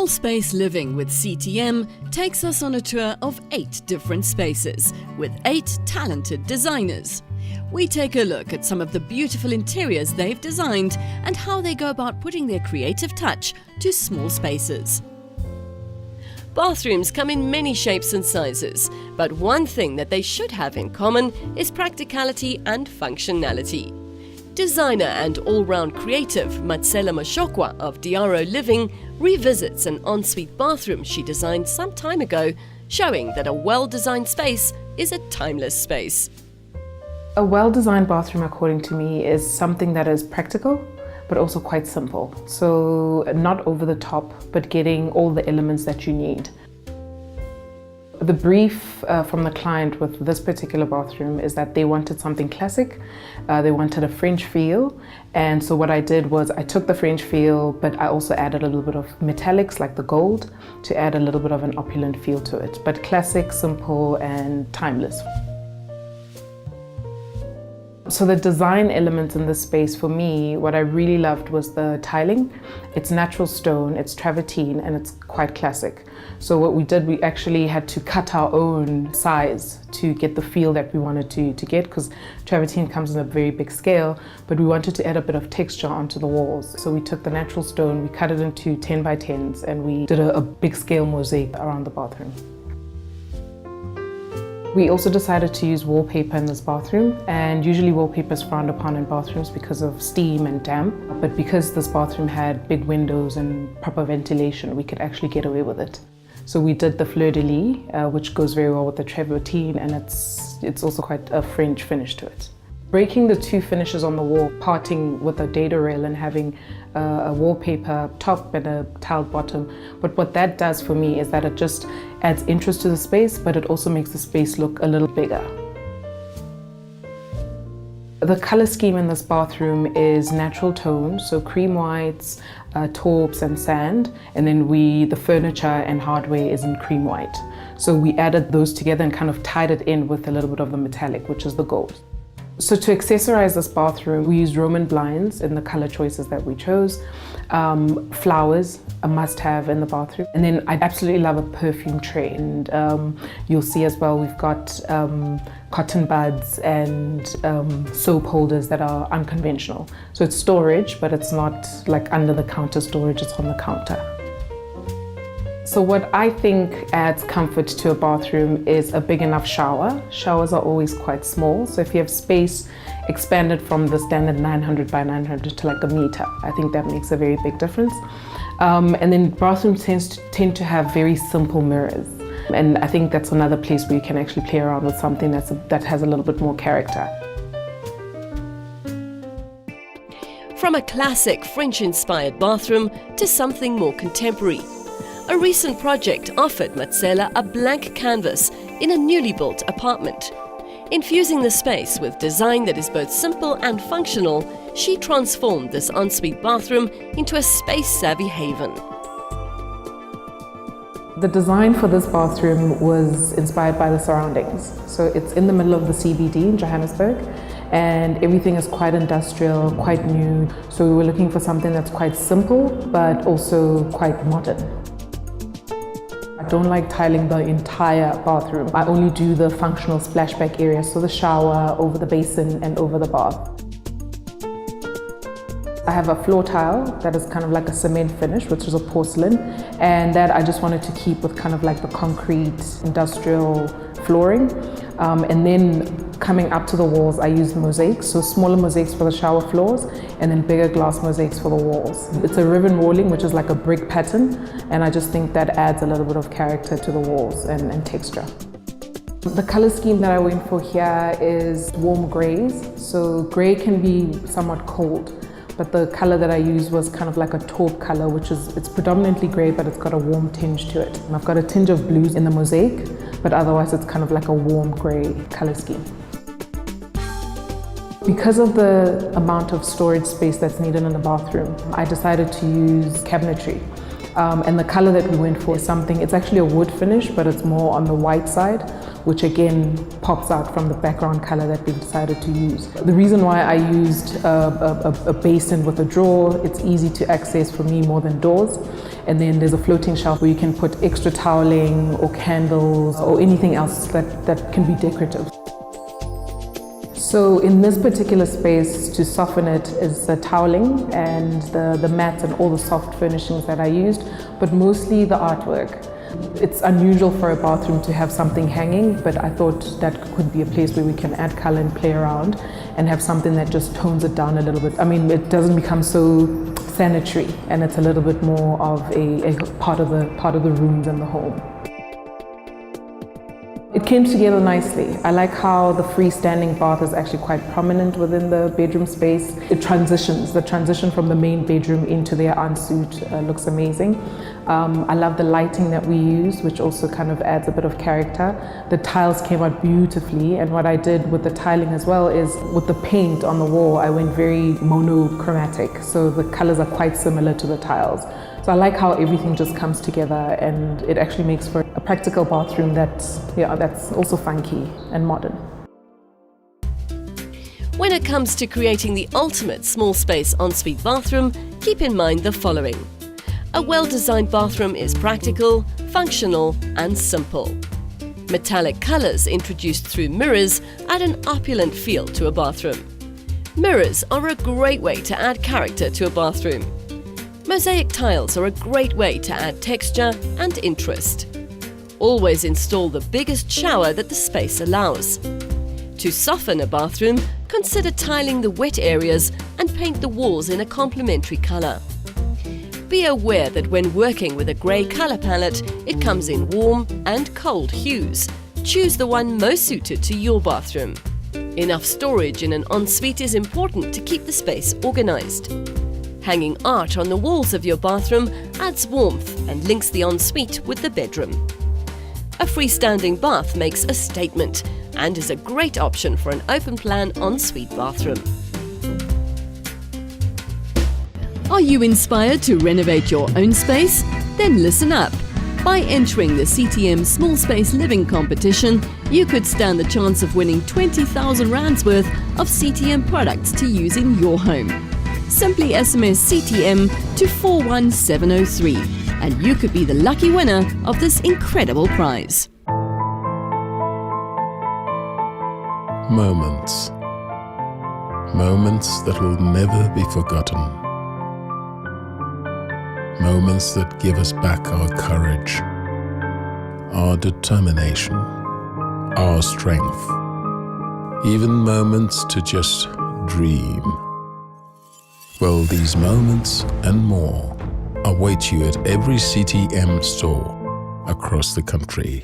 Small Space Living with CTM takes us on a tour of 8 different spaces with 8 talented designers. We take a look at some of the beautiful interiors they've designed and how they go about putting their creative touch to small spaces. Bathrooms come in many shapes and sizes, but one thing that they should have in common is practicality and functionality. Designer and all-round creative Matsela Mashokwa of Diaro Living revisits an ensuite bathroom she designed some time ago, showing that a well-designed space is a timeless space. A well-designed bathroom, according to me, is something that is practical, but also quite simple. So not over the top, but getting all the elements that you need. The brief from the client with this particular bathroom is that they wanted something classic, they wanted a French feel, and so what I did was I took the French feel, but I also added a little bit of metallics like the gold to add a little bit of an opulent feel to it, but classic, simple and timeless. So the design elements in this space, for me, what I really loved was the tiling. It's natural stone, it's travertine, and it's quite classic. So what we did, we actually had to cut our own size to get the feel that we wanted to get, because travertine comes in a very big scale, but we wanted to add a bit of texture onto the walls. So we took the natural stone, we cut it into 10 by 10s, and we did a big scale mosaic around the bathroom. We also decided to use wallpaper in this bathroom, and usually wallpaper is frowned upon in bathrooms because of steam and damp, but because this bathroom had big windows and proper ventilation, we could actually get away with it. So we did the fleur-de-lis, which goes very well with the travertine, and it's also quite a French finish to it. Breaking the 2 finishes on the wall, parting with a dado rail and having a wallpaper top and a tiled bottom. But what that does for me is that it just adds interest to the space, but it also makes the space look a little bigger. The color scheme in this bathroom is natural tones, so cream whites, taupes and sand, and then the furniture and hardware is in cream white. So we added those together and kind of tied it in with a little bit of the metallic, which is the gold. So to accessorize this bathroom, we used Roman blinds in the color choices that we chose. Flowers, a must-have in the bathroom. And then I absolutely love a perfume tray. And you'll see as well, we've got cotton buds and soap holders that are unconventional. So it's storage, but it's not like under the counter storage, it's on the counter. So what I think adds comfort to a bathroom is a big enough shower. Showers are always quite small, so if you have space expanded from the standard 900 by 900 to like a meter, I think that makes a very big difference. And then bathrooms tend to have very simple mirrors. And I think that's another place where you can actually play around with something that has a little bit more character. From a classic French-inspired bathroom to something more contemporary. A recent project offered Matsela a blank canvas in a newly built apartment. Infusing the space with design that is both simple and functional, she transformed this ensuite bathroom into a space-savvy haven. The design for this bathroom was inspired by the surroundings. So it's in the middle of the CBD in Johannesburg, and everything is quite industrial, quite new. So we were looking for something that's quite simple, but also quite modern. I don't like tiling the entire bathroom. I only do the functional splashback area, so the shower, over the basin and over the bath. I have a floor tile that is kind of like a cement finish, which is a porcelain, and that I just wanted to keep with kind of like the concrete industrial flooring. And then coming up to the walls, I used mosaics, so smaller mosaics for the shower floors and then bigger glass mosaics for the walls. It's a ribbon walling, which is like a brick pattern, and I just think that adds a little bit of character to the walls and texture. The color scheme that I went for here is warm grays. So gray can be somewhat cold, but the color that I used was kind of like a taupe color, it's predominantly gray, but it's got a warm tinge to it. And I've got a tinge of blues in the mosaic, but otherwise it's kind of like a warm gray color scheme. Because of the amount of storage space that's needed in the bathroom, I decided to use cabinetry. And the color that we went for is something, it's actually a wood finish, but it's more on the white side, which again pops out from the background color that we've decided to use. The reason why I used a basin with a drawer, it's easy to access for me more than doors. And then there's a floating shelf where you can put extra toweling or candles or anything else that can be decorative. So in this particular space, to soften it is the toweling and the mats and all the soft furnishings that I used, but mostly the artwork. It's unusual for a bathroom to have something hanging, but I thought that could be a place where we can add color and play around and have something that just tones it down a little bit. I mean, it doesn't become so sanitary, and it's a little bit more of a part of the rooms and the home. It came together nicely. I like how the freestanding bath is actually quite prominent within the bedroom space. It transitions. The transition from the main bedroom into their ensuite looks amazing. I love the lighting that we use, which also kind of adds a bit of character. The tiles came out beautifully, and what I did with the tiling as well is with the paint on the wall, I went very monochromatic, so the colors are quite similar to the tiles. So I like how everything just comes together, and it actually makes for a practical bathroom that's also funky and modern. When it comes to creating the ultimate small space ensuite bathroom, keep in mind the following. A well-designed bathroom is practical, functional and simple. Metallic colours introduced through mirrors add an opulent feel to a bathroom. Mirrors are a great way to add character to a bathroom. Mosaic tiles are a great way to add texture and interest. Always install the biggest shower that the space allows. To soften a bathroom, consider tiling the wet areas and paint the walls in a complementary colour. Be aware that when working with a grey colour palette, it comes in warm and cold hues. Choose the one most suited to your bathroom. Enough storage in an ensuite is important to keep the space organised. Hanging art on the walls of your bathroom adds warmth and links the ensuite with the bedroom. A freestanding bath makes a statement and is a great option for an open-plan ensuite bathroom. Are you inspired to renovate your own space? Then listen up. By entering the CTM Small Space Living competition, you could stand the chance of winning 20,000 rands worth of CTM products to use in your home. Simply SMS CTM to 41703 and you could be the lucky winner of this incredible prize. Moments. Moments that will never be forgotten. Moments that give us back our courage, our determination, our strength. Even moments to just dream. Well, these moments and more await you at every CTM store across the country.